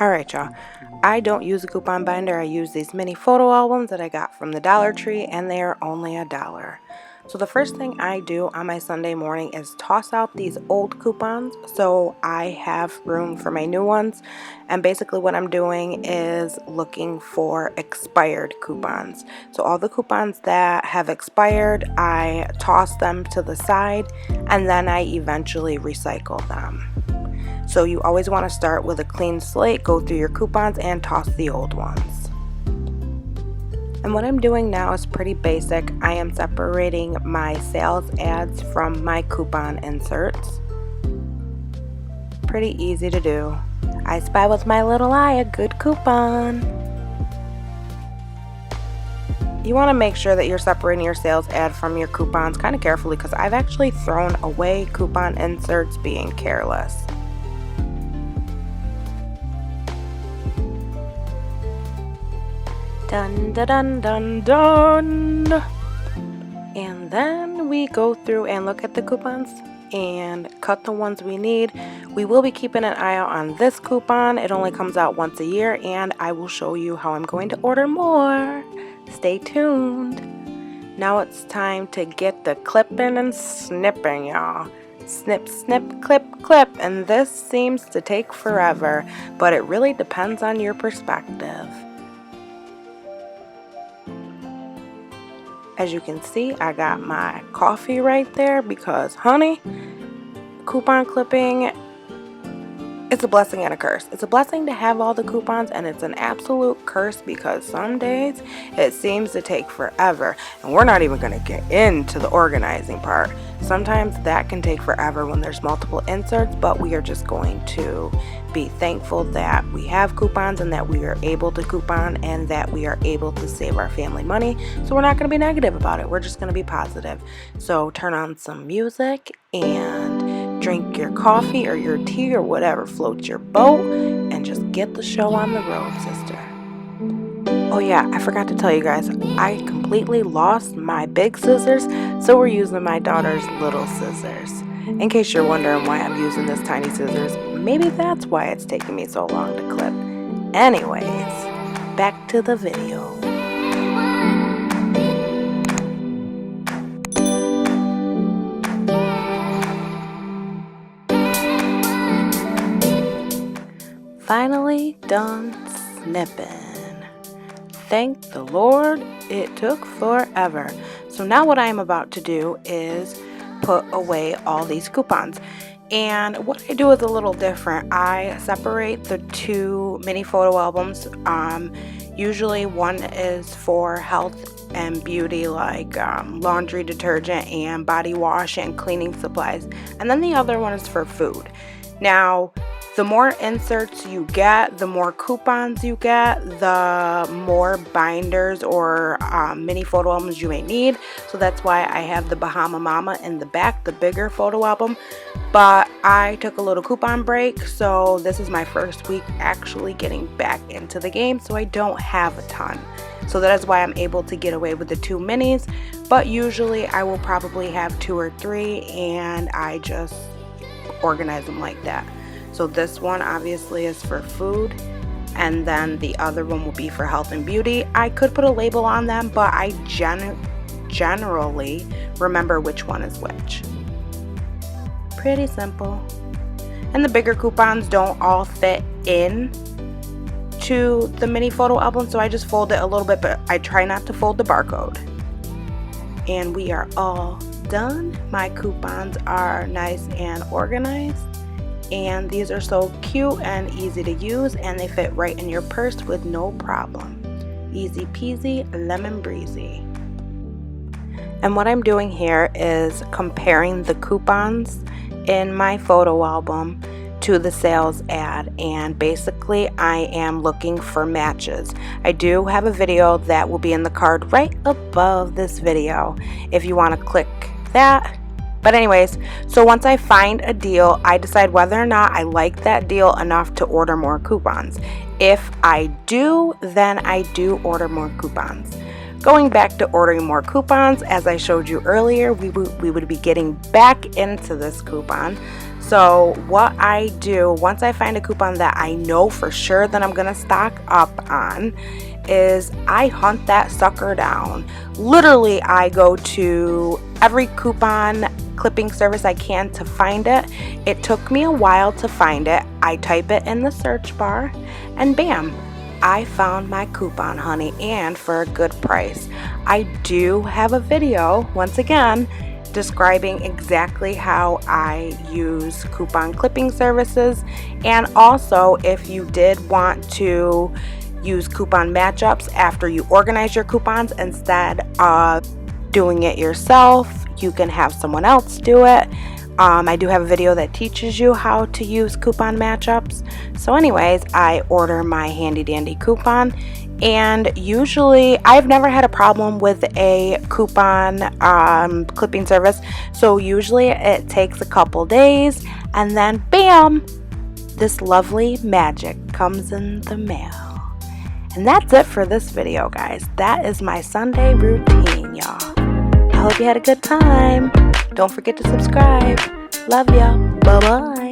Alright y'all, I don't use a coupon binder. I use these mini photo albums that I got from the Dollar Tree, and they are only $1. So the first thing I do on my Sunday morning is toss out these old coupons so I have room for my new ones. And basically what I'm doing is looking for expired coupons. So all the coupons that have expired, I toss them to the side and then I eventually recycle them. So you always want to start with a clean slate, go through your coupons and toss the old ones. And what I'm doing now is pretty basic. I am separating my sales ads from my coupon inserts. Pretty easy to do. I spy with my little eye a good coupon. You want to make sure that you're separating your sales ad from your coupons kind of carefully, because I've actually thrown away coupon inserts being careless. Dun dun dun dun dun. And then we go through and look at the coupons and cut the ones we need. We will be keeping an eye out on this coupon. It only comes out once a year, and I will show you how I'm going to order more. Stay tuned. Now it's time to get the clipping and snipping, y'all. Snip, snip, clip, clip. And this seems to take forever, but it really depends on your perspective. As you can see, I got my coffee right there because, honey, coupon clipping, it's a blessing and a curse. It's a blessing to have all the coupons, and it's an absolute curse because some days it seems to take forever. And we're not even going to get into the organizing part. Sometimes that can take forever when there's multiple inserts, but we are just going to be thankful that we have coupons and that we are able to coupon and that we are able to save our family money. So we're not going to be negative about it. We're just going to be positive. So turn on some music and drink your coffee or your tea or whatever floats your boat and just get the show on the road, sister. Oh yeah, I forgot to tell you guys, I completely lost my big scissors, so we're using my daughter's little scissors. In case you're wondering why I'm using this tiny scissors, maybe that's why it's taking me so long to clip. Anyways, back to the video. Finally done snipping. Thank the Lord, it took forever. So now what I'm about to do is put away all these coupons. And what I do is a little different. I separate the two mini photo albums. Usually one is for health and beauty, like laundry detergent and body wash and cleaning supplies. And then the other one is for food. Now, the more inserts you get, the more coupons you get, the more binders or mini photo albums you may need. So that's why I have the Bahama Mama in the back, the bigger photo album. But I took a little coupon break, so this is my first week actually getting back into the game, so I don't have a ton. So that is why I'm able to get away with the two minis, but usually I will probably have 2 or 3, and I just organize them like that. So this one obviously is for food, and then the other one will be for health and beauty. I could put a label on them, but I generally remember which one is which. Pretty simple. And the bigger coupons don't all fit in to the mini photo album, so I just fold it a little bit, but I try not to fold the barcode. And we are all done. My coupons are nice and organized. And these are so cute and easy to use, and they fit right in your purse with no problem. Easy peasy, lemon breezy. And what I'm doing here is comparing the coupons in my photo album to the sales ad, and basically I am looking for matches. I do have a video that will be in the card right above this video if you want to click that. But anyways, so once I find a deal, I decide whether or not I like that deal enough to order more coupons. If I do, then I do order more coupons. Going back to ordering more coupons, as I showed you earlier, we would be getting back into this coupon. So what I do once I find a coupon that I know for sure that I'm gonna stock up on is I hunt that sucker down. Literally, I go to every coupon clipping service I can to find it. It took me a while to find it. I type it in the search bar and bam, I found my coupon, honey, and for a good price. I do have a video, once again, describing exactly how I use coupon clipping services, and also if you did want to use coupon matchups after you organize your coupons instead of doing it yourself, you can have someone else do it. I do have a video that teaches you how to use coupon matchups. So anyways, I order my handy dandy coupon, and usually I've never had a problem with a coupon clipping service. So usually it takes a couple days and then bam, this lovely magic comes in the mail. And that's it for this video, guys. That is my Sunday routine, y'all. I hope you had a good time. Don't forget to subscribe. Love ya. Bye-bye.